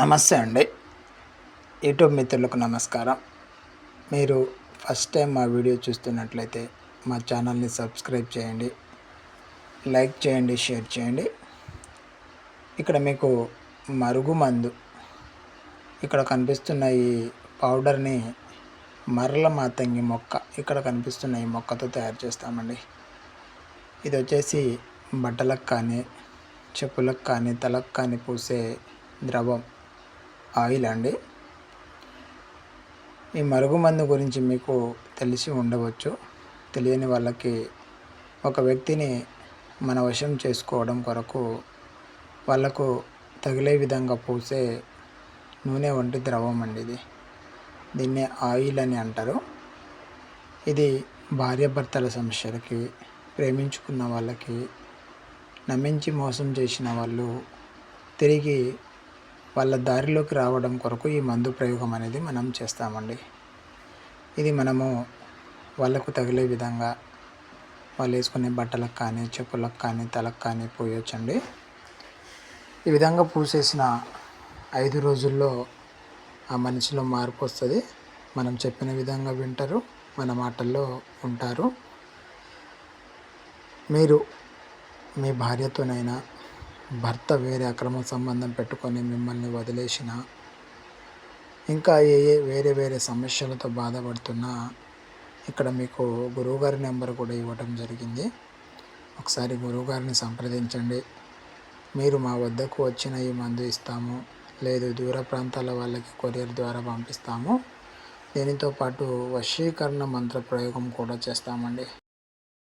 నమస్తే అండి. యూట్యూబ్ మిత్రులకు నమస్కారం. మీరు ఫస్ట్ టైం మా వీడియో చూస్తున్నట్లయితే మా ఛానల్ని సబ్స్క్రైబ్ చేయండి, లైక్ చేయండి, షేర్ చేయండి. ఇక్కడ మీకు మరుగుమందు ఇక్కడ కనిపిస్తున్న ఈ పౌడర్ని మరల మాతంగి మొక్క ఇక్కడ కనిపిస్తున్న ఈ మొక్కతో తయారు చేస్తామండి. ఇది వచ్చేసి బట్టలకు కానీ, చెప్పులకు కానీ, తలకు కానీ పూసే ద్రవం ఆయిల్ అండి. ఈ మరుగుమందు గురించి మీకు తెలిసి ఉండవచ్చు. తెలియని వాళ్ళకి ఒక వ్యక్తిని మన వశం చేసుకోవడం కొరకు వాళ్ళకు తగిలే విధంగా పూసే నూనె వంటి ద్రవం అండి ఇది. దీన్నే ఆయిల్ అని అంటారు. ఇది భార్యాభర్తల సమస్యలకి, ప్రేమించుకున్న వాళ్ళకి, నమ్మించి మోసం చేసిన వాళ్ళు తిరిగి వాళ్ళ దారిలోకి రావడం కొరకు ఈ మందు ప్రయోగం అనేది మనం చేస్తామండి. ఇది మనము వాళ్ళకు తగిలే విధంగా వాళ్ళు వేసుకునే బట్టలకు కానీ, చెప్పులకు కానీ, తలకు కానీ పోయొచ్చండి. ఈ విధంగా పూసేసిన 5 రోజుల్లో ఆ మనిషిలో మార్పు వస్తుంది. మనం చెప్పిన విధంగా వింటారు, మన మాటల్లో ఉంటారు. మీరు మీ భార్యతోనైనా, భర్త వేరే అక్రమ సంబంధం పెట్టుకొని మిమ్మల్ని వదిలేసిన, ఇంకా వేరే సమస్యలతో బాధపడుతున్నా ఇక్కడ మీకు గురువుగారి నెంబర్ కూడా ఇవ్వటం జరిగింది. ఒకసారి గురువుగారిని సంప్రదించండి. మీరు మా వద్దకు వచ్చిన ఈ మందు ఇస్తాము, లేదు దూర ప్రాంతాల వాళ్ళకి కొరియర్ ద్వారా పంపిస్తాము. దీనితో పాటు వశీకరణ మంత్ర ప్రయోగం కూడా చేస్తామండి.